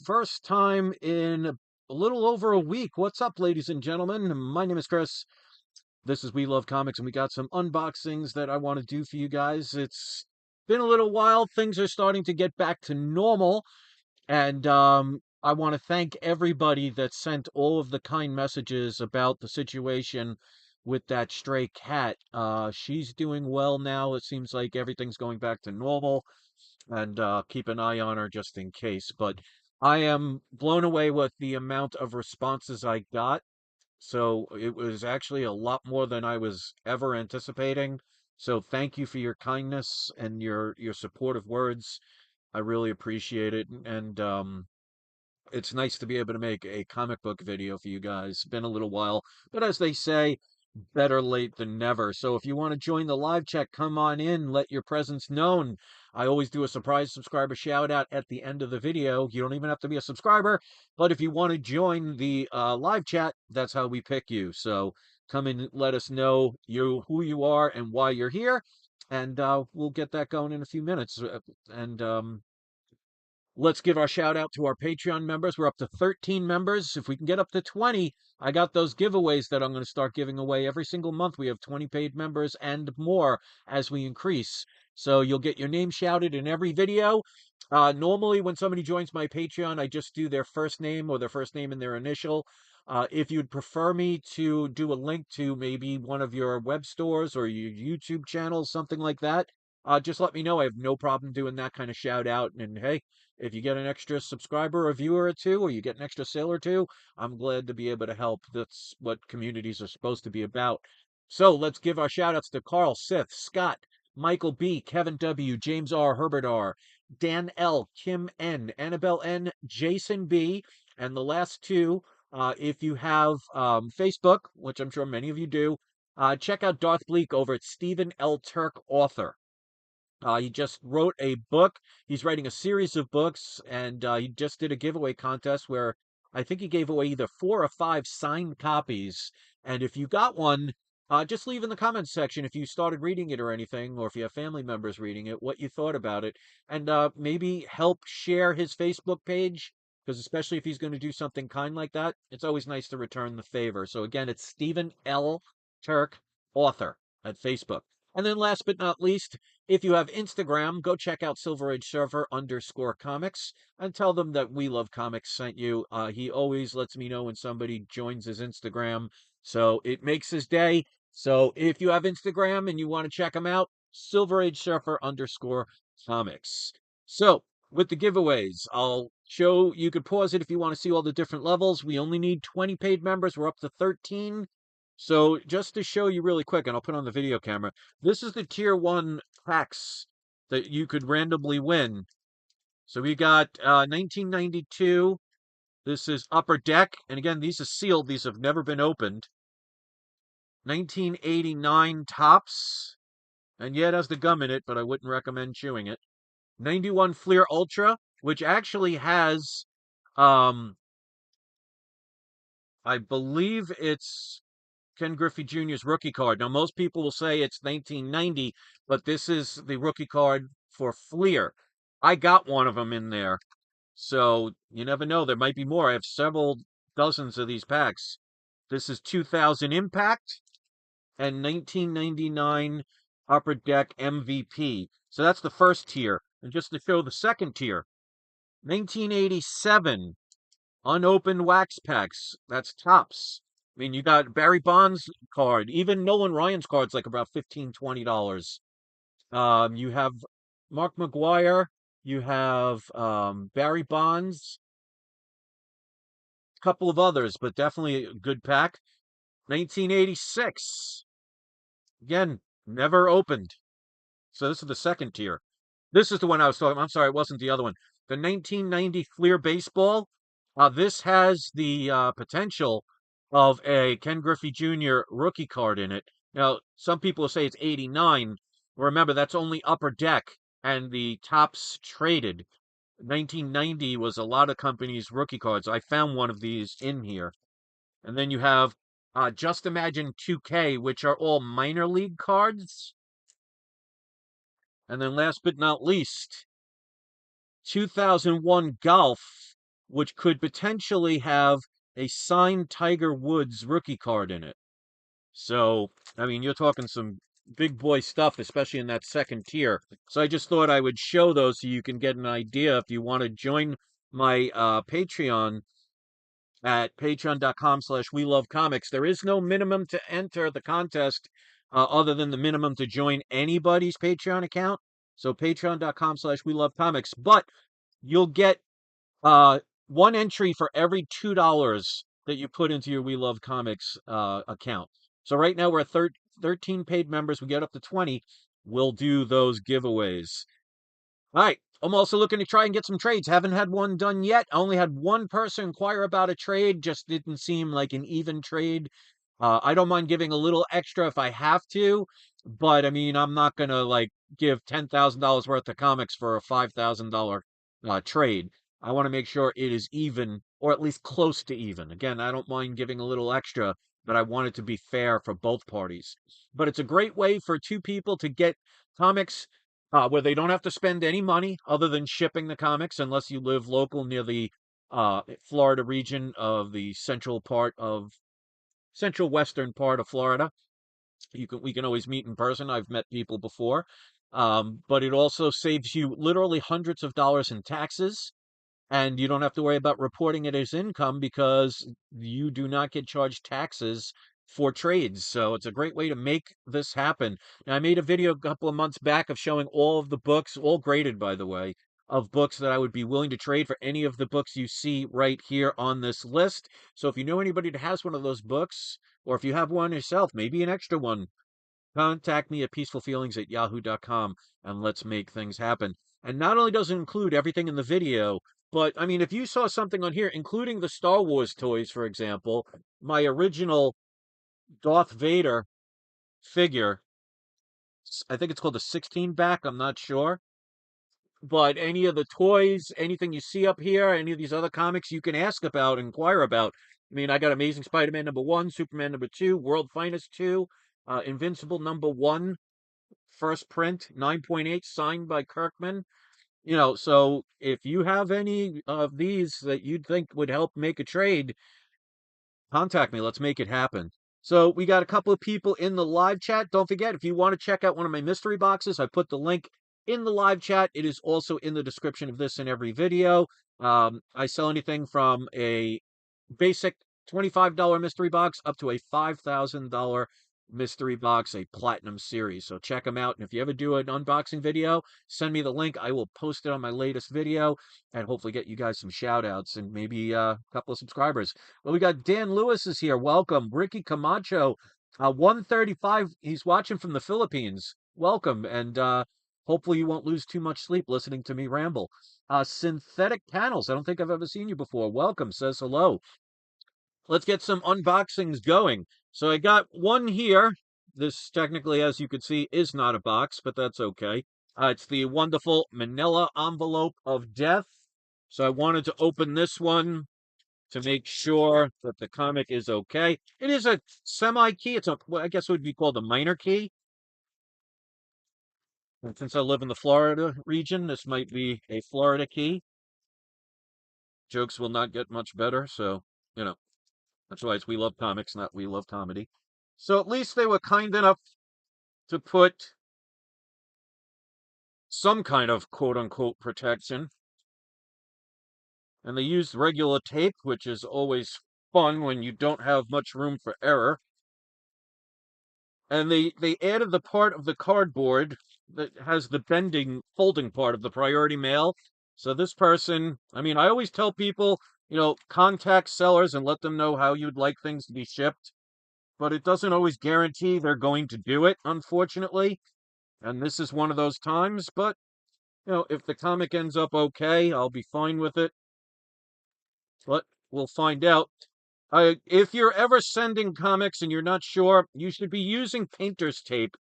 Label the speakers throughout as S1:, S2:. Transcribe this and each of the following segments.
S1: first time in a little over a week. What's up, ladies and gentlemen? My name is Chris. This is We Love Comics, and we got some unboxings that I want to do for you guys. It's been a little while. Things are starting to get back to normal, and I want to thank everybody that sent all of the kind messages about the situation with that stray cat. She's doing well now. It seems like everything's going back to normal and keep an eye on her just in case. But I am blown away with the amount of responses I got. So it was actually a lot more than I was ever anticipating. So thank you for your kindness and your supportive words. I really appreciate it. And it's nice to be able to make a comic book video for you guys. Been a little while, but as they say, better late than never. So if you want to join the live chat, come on in, let your presence known. I always do a surprise subscriber shout out at the end of the video. You don't even have to be a subscriber, but if you want to join the live chat, that's how we pick you. So come in, let us know who you are and why you're here, and we'll get that going in a few minutes. And Let's give our shout out to our Patreon members. We're up to 13 members. If we can get up to 20, I got those giveaways that I'm going to start giving away every single month. We have 20 paid members and more as we increase. So you'll get your name shouted in every video. Normally, when somebody joins my Patreon, I just do their first name or their first name and their initial. If you'd prefer me to do a link to maybe one of your web stores or your YouTube channels, something like that, just let me know. I have no problem doing that kind of shout out. And hey, if you get an extra subscriber or viewer or two, or you get an extra sale or two, I'm glad to be able to help. That's what communities are supposed to be about. So let's give our shout outs to Carl, Sith, Scott, Michael B, Kevin W, James R, Herbert R, Dan L, Kim N, Annabelle N, Jason B, and the last two, if you have Facebook, which I'm sure many of you do, check out Darth Bleak over at Stephen L. Turk Author. He just wrote a book. He's writing a series of books, and he just did a giveaway contest where I think he gave away either 4 or 5 signed copies. And if you got one, just leave in the comments section if you started reading it or anything, or if you have family members reading it, what you thought about it, and maybe help share his Facebook page. Because especially if he's going to do something kind like that, it's always nice to return the favor. So again, it's Stephen L. Turk, author, at Facebook. And then last but not least, if you have Instagram, go check out Silver Age Server _comics and tell them that We Love Comics sent you. He always lets me know when somebody joins his Instagram, so it makes his day. So if you have Instagram and you want to check him out, Silver Age Surfer _comics. So with the giveaways, I'll show, you could pause it if you want to see all the different levels. We only need 20 paid members. We're up to 13. So just to show you really quick, and I'll put on the video camera, this is the tier 1 packs that you could randomly win. So we got 1992. This is Upper Deck. And again, these are sealed. These have never been opened. 1989 Tops. And yeah, it has the gum in it, but I wouldn't recommend chewing it. 91 Fleer Ultra, which actually has, I believe it's Ken Griffey Jr.'s rookie card. Now, most people will say it's 1990, but this is the rookie card for Fleer. I got one of them in there, so you never know. There might be more. I have several dozens of these packs. This is 2000 Impact and 1999 Upper Deck MVP. So that's the first tier. And just to show the second tier, 1987 unopened wax packs. That's Tops. I mean, you got Barry Bonds card. Even Nolan Ryan's card's like about $15, $20. You have Mark McGuire. You have Barry Bonds. A couple of others, but definitely a good pack. 1986. Again, never opened. So this is the second tier. This is the one I was talking about. I'm sorry, it wasn't the other one. The 1990 Fleer Baseball. This has the potential of a Ken Griffey Jr. rookie card in it. Now, some people say it's 89. Remember, that's only Upper Deck and the Tops traded. 1990 was a lot of companies' rookie cards. I found one of these in here. And then you have Just Imagine 2K, which are all minor league cards. And then last but not least, 2001 Golf which could potentially have a signed Tiger Woods rookie card in it. So, I mean, you're talking some big boy stuff, especially in that second tier. So I just thought I would show those so you can get an idea if you want to join my Patreon at patreon.com/we love comics. There is no minimum to enter the contest other than the minimum to join anybody's Patreon account. So patreon.com/we love comics. But you'll get uh, one entry for every $2 that you put into your We Love Comics account. So right now we're at 13 paid members. We get up to 20. We'll do those giveaways. All right. I'm also looking to try and get some trades. Haven't had one done yet. I only had one person inquire about a trade. Just didn't seem like an even trade. I don't mind giving a little extra if I have to, but I mean, I'm not gonna like give $10,000 worth of comics for a $5,000 trade. I want to make sure it is even, or at least close to even. Again, I don't mind giving a little extra, but I want it to be fair for both parties. But it's a great way for two people to get comics where they don't have to spend any money other than shipping the comics, unless you live local near the Florida region of the central western part of Florida. We can always meet in person. I've met people before. But it also saves you literally hundreds of dollars in taxes, and you don't have to worry about reporting it as income because you do not get charged taxes for trades. So it's a great way to make this happen. Now, I made a video a couple of months back of showing all of the books, all graded, by the way, of books that I would be willing to trade for any of the books you see right here on this list. So if you know anybody that has one of those books, or if you have one yourself, maybe an extra one, contact me at peacefulfeelings@yahoo.com and let's make things happen. And not only does it include everything in the video, but I mean, if you saw something on here, including the Star Wars toys, for example, my original Darth Vader figure, I think it's called the 16 back, I'm not sure. But any of the toys, anything you see up here, any of these other comics, you can ask about, inquire about. I mean, I got Amazing Spider-Man #1, Superman #2, World Finest 2, Invincible #1, first print, 9.8, signed by Kirkman. So if you have any of these that you'd think would help make a trade, contact me. Let's make it happen. So we got a couple of people in the live chat. Don't forget, if you want to check out one of my mystery boxes, I put the link in the live chat. It is also in the description of this and every video. I sell anything from a basic $25 mystery box up to a $5,000 mystery box, a platinum series. So check them out. And if you ever do an unboxing video, send me the link. I will post it on my latest video and hopefully get you guys some shout outs and maybe a couple of subscribers. Well, we got Dan Lewis is here. Welcome. Ricky Camacho, 135. He's watching from the Philippines. Welcome. And hopefully you won't lose too much sleep listening to me ramble. Synthetic Panels. I don't think I've ever seen you before. Welcome. Says hello. Let's get some unboxings going. So I got one here. This technically, as you can see, is not a box, but that's okay. It's the wonderful Manila Envelope of Death. So I wanted to open this one to make sure that the comic is okay. It is a semi-key. Well, I guess it would be called a minor key. And since I live in the Florida region, this might be a Florida key. Jokes will not get much better, so, you know. That's why it's We Love Comics, not We Love Comedy. So at least they were kind enough to put some kind of quote unquote protection. And they used regular tape, which is always fun when you don't have much room for error. And they added the part of the cardboard that has the bending, folding part of the priority mail. So this person, I mean, I always tell people, contact sellers and let them know how you'd like things to be shipped. But it doesn't always guarantee they're going to do it, unfortunately. And this is one of those times, but, if the comic ends up okay, I'll be fine with it. But we'll find out. If you're ever sending comics and you're not sure, you should be using painter's tape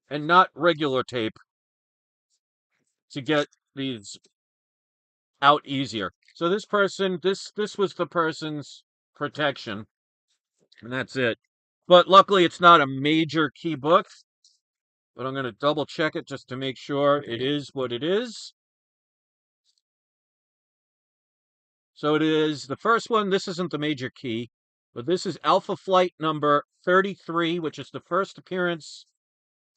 S1: and not regular tape to get these out easier. So this was the person's protection, and that's it. But luckily, it's not a major key book. But I'm going to double check it just to make sure it is what it is. So it is the first one. This isn't the major key, but this is Alpha Flight number 33, which is the first appearance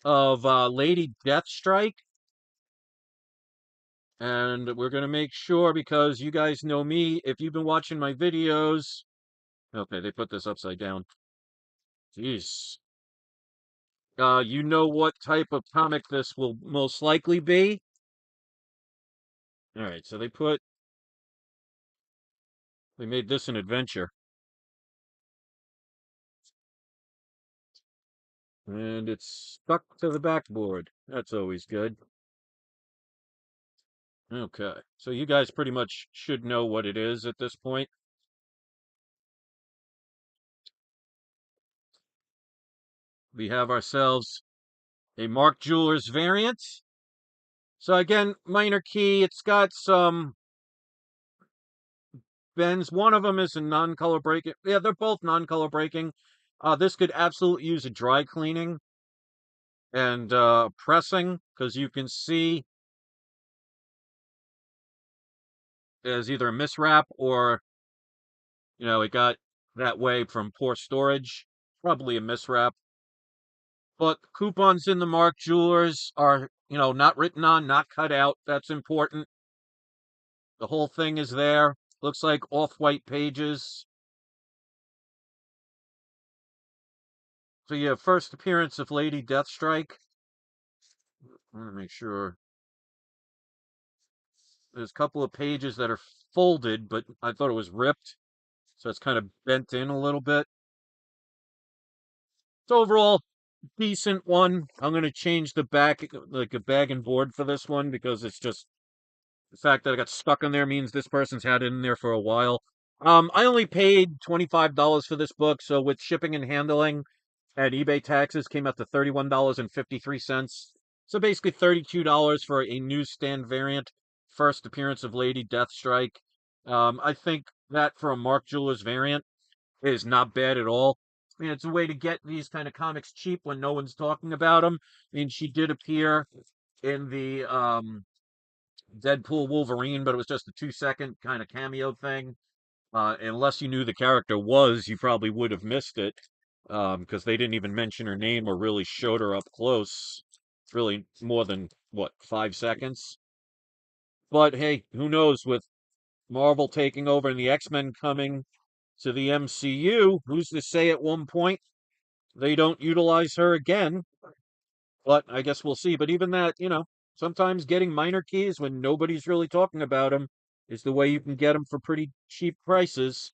S1: of Lady Deathstrike. And we're going to make sure, because you guys know me, if you've been watching my videos. Okay, they put this upside down. Jeez. You know what type of comic this will most likely be. All right, so they made this an adventure. And it's stuck to the backboard. That's always good. Okay, so you guys pretty much should know what it is at this point. We have ourselves a Mark Jewelers variant. So again, minor key, it's got some bends. One of them is a non-color breaking. Yeah, they're both non-color breaking. This could absolutely use a dry cleaning and pressing, because you can see there's either a miswrap or, it got that way from poor storage. Probably a miswrap. But coupons in the Mark Jewelers are, not written on, not cut out. That's important. The whole thing is there. Looks like off-white pages. So yeah, first appearance of Lady Deathstrike. I want to make sure. There's a couple of pages that are folded, but I thought it was ripped. So it's kind of bent in a little bit. So overall, decent one. I'm going to change the back, like a bag and board for this one, because it's just the fact that I got stuck in there means this person's had it in there for a while. I only paid $25 for this book, so with shipping and handling and eBay taxes came out to $31.53. So basically $32 for a newsstand variant. First appearance of Lady Deathstrike. I think that for a Mark Jewelers variant is not bad at all. I mean, it's a way to get these kind of comics cheap when no one's talking about them. I mean, she did appear in the Deadpool Wolverine, but it was just a 2-second kind of cameo thing. Unless you knew the character was, you probably would have missed it, because they didn't even mention her name or really showed her up close. Really, more than, what, 5 seconds? But hey, who knows, with Marvel taking over and the X-Men coming to the MCU, who's to say at one point they don't utilize her again? But I guess we'll see. But even that, sometimes getting minor keys when nobody's really talking about them is the way you can get them for pretty cheap prices.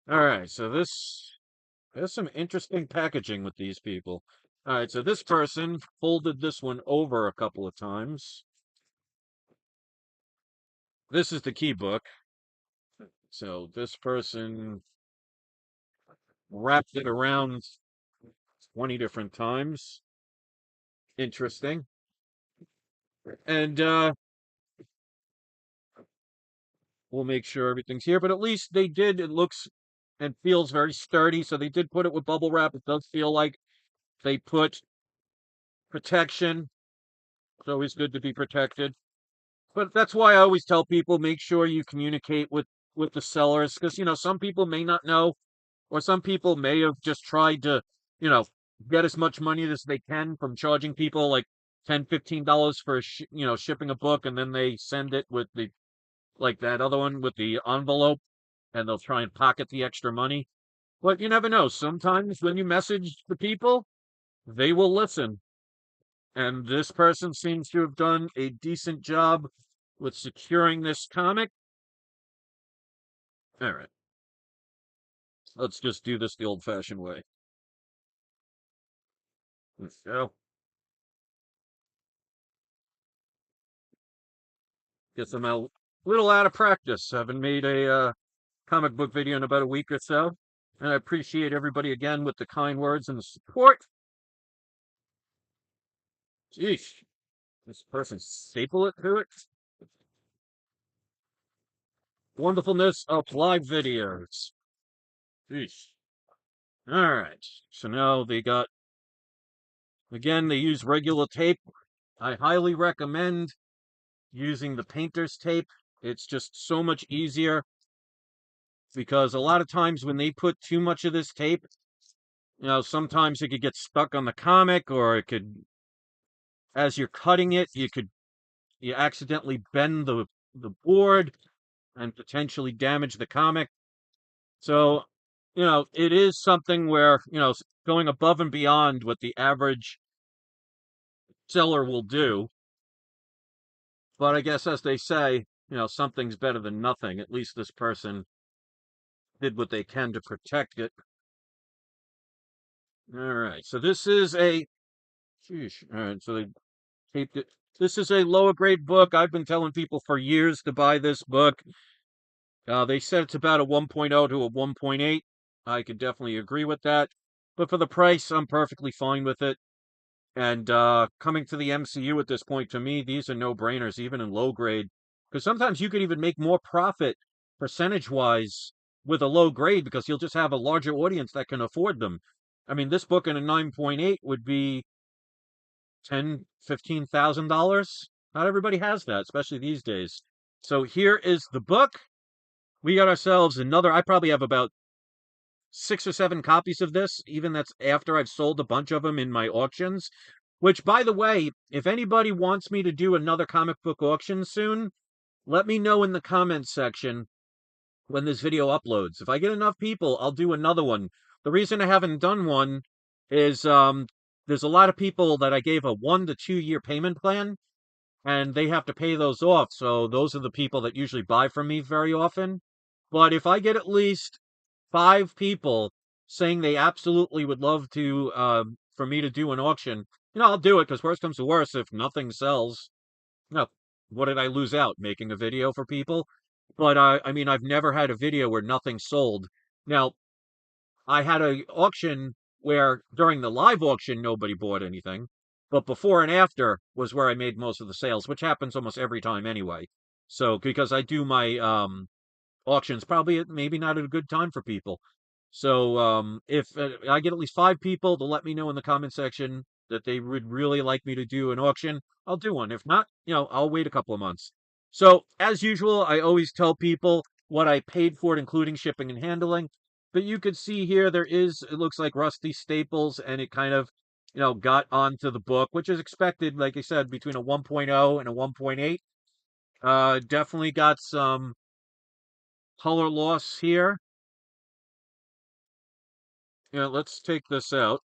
S1: All right, so there's some interesting packaging with these people. All right, so this person folded this one over a couple of times. This is the key book. So this person wrapped it around 20 different times. Interesting. And we'll make sure everything's here, but at least they did. It looks and feels very sturdy, so they did put it with bubble wrap. It does feel like they put protection. It's always good to be protected. But that's why I always tell people, make sure you communicate with the sellers, because some people may not know, or some people may have just tried to, you know, get as much money as they can from charging people like $10, $15 for shipping a book, and then they send it with the, like that other one with the envelope, and they'll try and pocket the extra money. But you never know. Sometimes when you message the people, they will listen. And this person seems to have done a decent job with securing this comic. All right. Let's just do this the old-fashioned way. Let's go. Guess I'm a little out of practice. Haven't made a comic book video in about a week or so. And I appreciate everybody again with the kind words and the support. Jeez. This person staple it to it. Wonderfulness of live videos. Jeez. All right. So now they got, again, they use regular tape. I highly recommend using the painter's tape. It's just so much easier because a lot of times when they put too much of this tape, sometimes it could get stuck on the comic, or it could, as you're cutting it, you accidentally bend the board and potentially damage the comic. So, it is something where, going above and beyond what the average seller will do. But I guess, as they say, something's better than nothing. At least this person did what they can to protect it. All right. So this is a, sheesh. All right. So they taped it. This is a lower grade book. I've been telling people for years to buy this book. They said it's about a 1.0 to a 1.8. I could definitely agree with that. But for the price, I'm perfectly fine with it. And coming to the MCU at this point, to me, these are no-brainers, even in low grade. Because sometimes you could even make more profit percentage-wise with a low grade because you'll just have a larger audience that can afford them. I mean, this book in a 9.8 would be $10,000, $15,000. Not everybody has that, especially these days. So here is the book. We got ourselves another. I probably have about 6 or 7 copies of this, even that's after I've sold a bunch of them in my auctions. Which, by the way, if anybody wants me to do another comic book auction soon, let me know in the comments section when this video uploads. If I get enough people, I'll do another one. The reason I haven't done one is there's a lot of people that I gave a 1 to 2 year payment plan, and they have to pay those off. So those are the people that usually buy from me very often. But if I get at least 5 people saying they absolutely would love to for me to do an auction, I'll do it, because worst comes to worst, if nothing sells, no, what did I lose out making a video for people? But I mean, I've never had a video where nothing sold. Now, I had a auction where during the live auction nobody bought anything, but before and after was where I made most of the sales, which happens almost every time anyway. So because I do my auctions probably maybe not at a good time for people. So if I get at least 5 people to let me know in the comment section that they would really like me to do an auction, I'll do one. If not, I'll wait a couple of months. So as usual, I always tell people what I paid for it, including shipping and handling. But you could see here it looks like rusty staples, and it kind of, got onto the book, which is expected, like I said, between a 1.0 and a 1.8. Definitely got some color loss here. Let's take this out.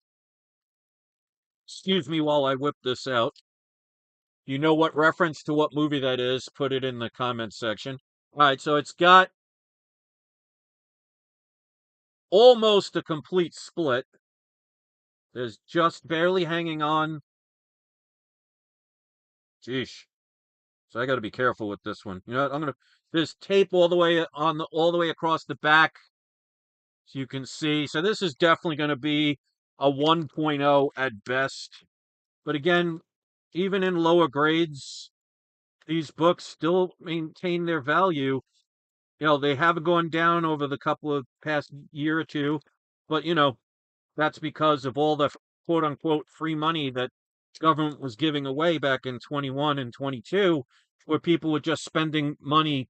S1: Excuse me while I whip this out. You know what reference to what movie that is, put it in the comments section. All right, so it's got almost a complete split. There's just barely hanging on. Geesh. So I got to be careful with this one. You know what? There's tape all the way all the way across the back, so you can see. So this is definitely going to be a 1.0 at best. But again, even in lower grades, these books still maintain their value. They have gone down over the couple of past year or two, but that's because of all the quote unquote free money that government was giving away back in 21 and 22, where people were just spending money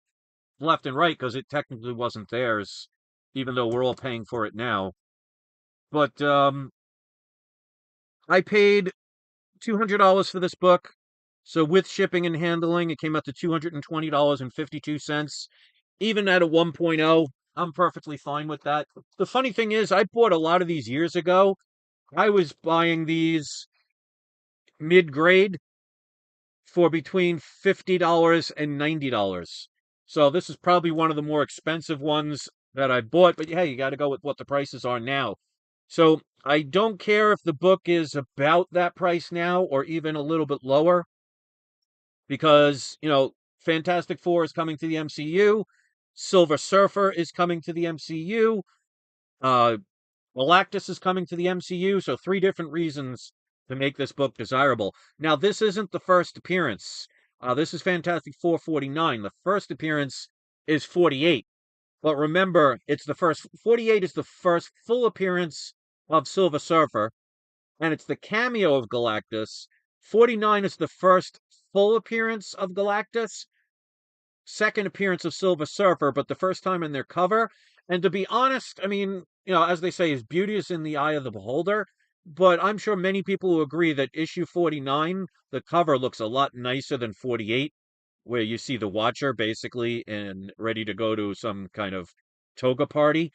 S1: left and right because it technically wasn't theirs, even though we're all paying for it now. But I paid $200 for this book. So with shipping and handling, it came out to $220.52. Even at a 1.0, I'm perfectly fine with that. The funny thing is, I bought a lot of these years ago. I was buying these mid-grade for between $50 and $90. So this is probably one of the more expensive ones that I bought, but hey, you got to go with what the prices are now. So I don't care if the book is about that price now or even a little bit lower, because, Fantastic Four is coming to the MCU, Silver Surfer is coming to the MCU, uh, Galactus is coming to the MCU, so 3 different reasons to make this book desirable. Now, this isn't the first appearance. This is Fantastic Four 49. The first appearance is 48. But remember, 48 is the first full appearance of Silver Surfer, and it's the cameo of Galactus. 49 is the first full appearance of Galactus, second appearance of Silver Surfer, but the first time in their cover. And to be honest, I mean, as they say, is beauty is in the eye of the beholder. But I'm sure many people will agree that issue 49, the cover looks a lot nicer than 48, where you see the Watcher basically and ready to go to some kind of toga party.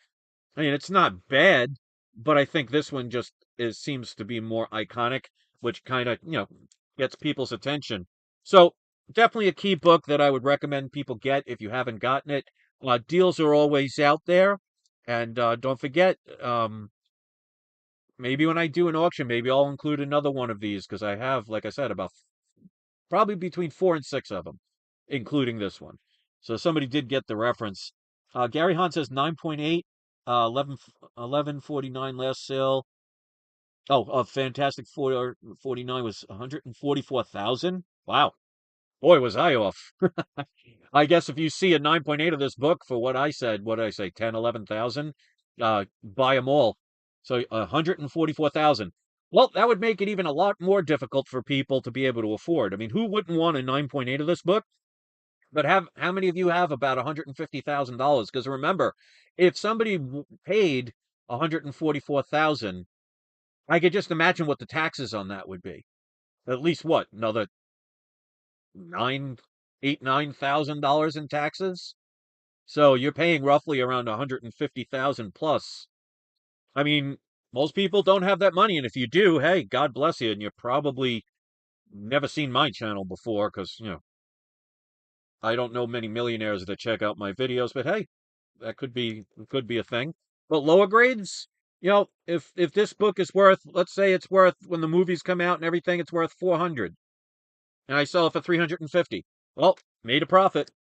S1: I mean, it's not bad, but I think this one just seems to be more iconic, which kind of, gets people's attention. So definitely a key book that I would recommend people get if you haven't gotten it. Deals are always out there. And don't forget, maybe when I do an auction, maybe I'll include another one of these because I have, like I said, about probably between four and six of them, including this one. So somebody did get the reference. Gary Hahn says 9.8, 1149 last sale. Oh, Fantastic Four 49 was 144,000. Wow. Boy, was I off. I guess if you see a 9.8 of this book for what I said, what did I say, 10, 11,000, buy them all. So 144,000. Well, that would make it even a lot more difficult for people to be able to afford. I mean, who wouldn't want a 9.8 of this book? But how many of you have about $150,000? Because remember, if somebody paid 144,000, I could just imagine what the taxes on that would be. At least what? Another $9,000 in taxes? So you're paying roughly around 150,000 plus. I mean, most people don't have that money, and if you do, hey, God bless you, and you've probably never seen my channel before, because I don't know many millionaires that check out my videos, but hey, that could be a thing. But lower grades, if this book is worth, let's say it's worth when the movies come out and everything, it's worth 400, and I sell it for 350. Well, made a profit,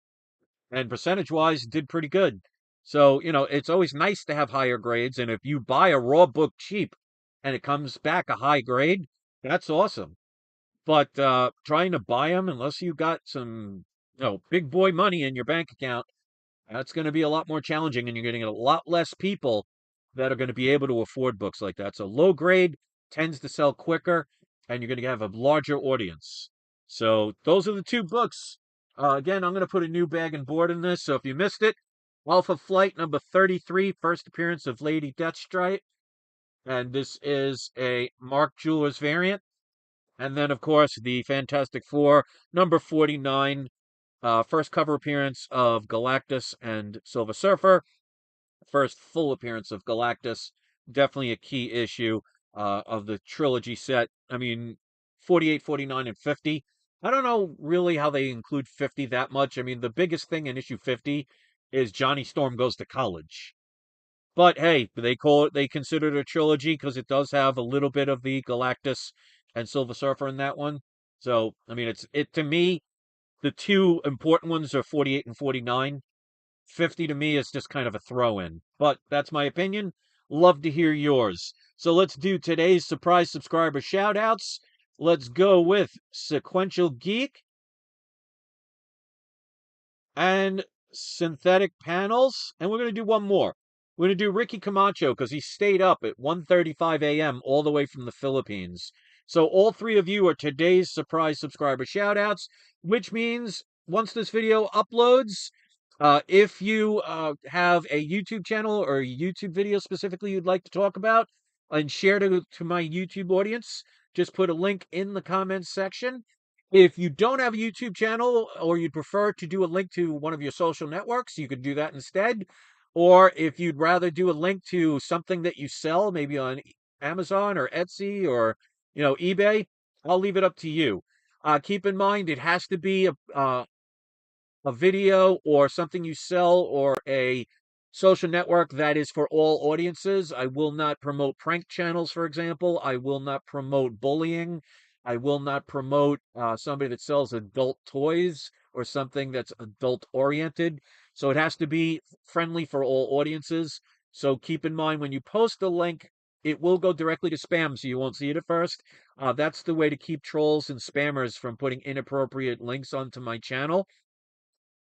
S1: and percentage wise did pretty good. So, it's always nice to have higher grades, and if you buy a raw book cheap and it comes back a high grade, that's awesome. But trying to buy them unless you got some, big boy money in your bank account, that's going to be a lot more challenging, and you're going to get a lot less people that are going to be able to afford books like that. So low grade tends to sell quicker, and you're going to have a larger audience. So those are the two books. Again, I'm going to put a new bag and board in this. So if you missed it, Alpha Flight number 33, first appearance of Lady Deathstrike. And this is a Mark Jewelers variant. And then, of course, the Fantastic Four number 49, first cover appearance of Galactus and Silver Surfer. First full appearance of Galactus. Definitely a key issue of the trilogy set. I mean, 48, 49, and 50. I don't know really how they include 50 that much. I mean, the biggest thing in issue 50 is Johnny Storm goes to college. But hey, they consider it a trilogy because it does have a little bit of the Galactus and Silver Surfer in that one. So, I mean, it to me, the two important ones are 48 and 49. 50 to me is just kind of a throw in, but that's my opinion. Love to hear yours. So let's do today's surprise subscriber shout outs. Let's go with Sequential Geek and Synthetic Panels. And we're going to do one more. We're going to do Ricky Camacho because he stayed up at 1:35 a.m. all the way from the Philippines. So all three of you are today's surprise subscriber shout outs, which means once this video uploads, if you have a YouTube channel or a YouTube video specifically you'd like to talk about and share to my YouTube audience, just put a link in the comments section. If you don't have a YouTube channel or you'd prefer to do a link to one of your social networks, you could do that instead. Or if you'd rather do a link to something that you sell, maybe on Amazon or Etsy or eBay, I'll leave it up to you. Keep in mind it has to be a video or something you sell or a social network that is for all audiences. I will not promote prank channels, for example. I will not promote bullying. I will not promote somebody that sells adult toys or something that's adult oriented. So it has to be friendly for all audiences. So keep in mind when you post a link, it will go directly to spam, so you won't see it at first. That's the way to keep trolls and spammers from putting inappropriate links onto my channel.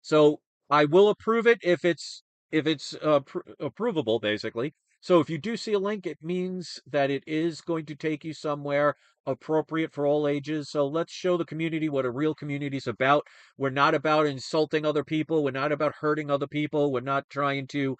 S1: So I will approve it if it's approvable, basically. So if you do see a link, it means that it is going to take you somewhere appropriate for all ages. So let's show the community what a real community is about. We're not about insulting other people. We're not about hurting other people. We're not trying to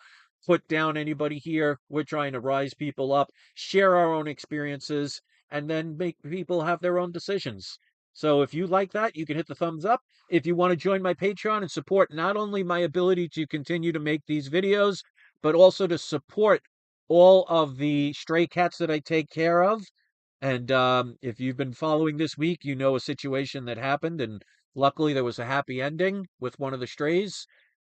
S1: put down anybody here. We're trying to rise people up, share our own experiences, and then make people have their own decisions. So if you like that, you can hit the thumbs up. If you want to join my Patreon and support not only my ability to continue to make these videos, but also to support all of the stray cats that I take care of. And if you've been following this week, you know a situation that happened, and luckily there was a happy ending with one of the strays.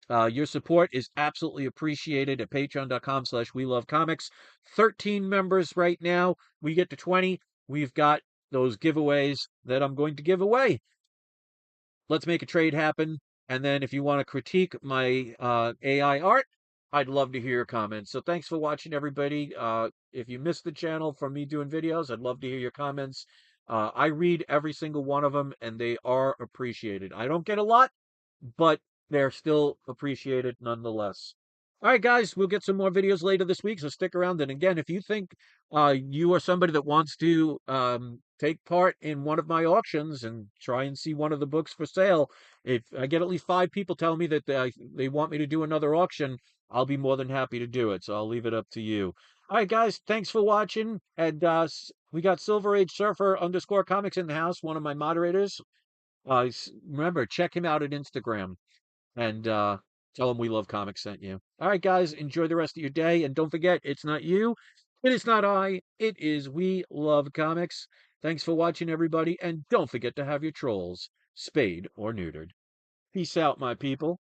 S1: Your support is absolutely appreciated at patreon.com/we love comics. 13 members right now. We get to 20. We've got those giveaways that I'm going to give away. Let's make a trade happen. And then if you want to critique my AI art, I'd love to hear your comments. So thanks for watching, everybody. If you missed the channel from me doing videos, I'd love to hear your comments. I read every single one of them, and they are appreciated. I don't get a lot, but they're still appreciated nonetheless. All right, guys, we'll get some more videos later this week, so stick around. And again, if you think you are somebody that wants to take part in one of my auctions and try and see one of the books for sale, if I get at least 5 people telling me that they want me to do another auction, I'll be more than happy to do it. So I'll leave it up to you. All right, guys, thanks for watching. And we got Silver Age Surfer _comics in the house, one of my moderators. Remember, check him out at Instagram and tell him We Love Comics sent you. All right, guys, enjoy the rest of your day. And don't forget, it's not you, it is not I, it is We Love Comics. Thanks for watching, everybody. And don't forget to have your trolls spayed or neutered. Peace out, my people.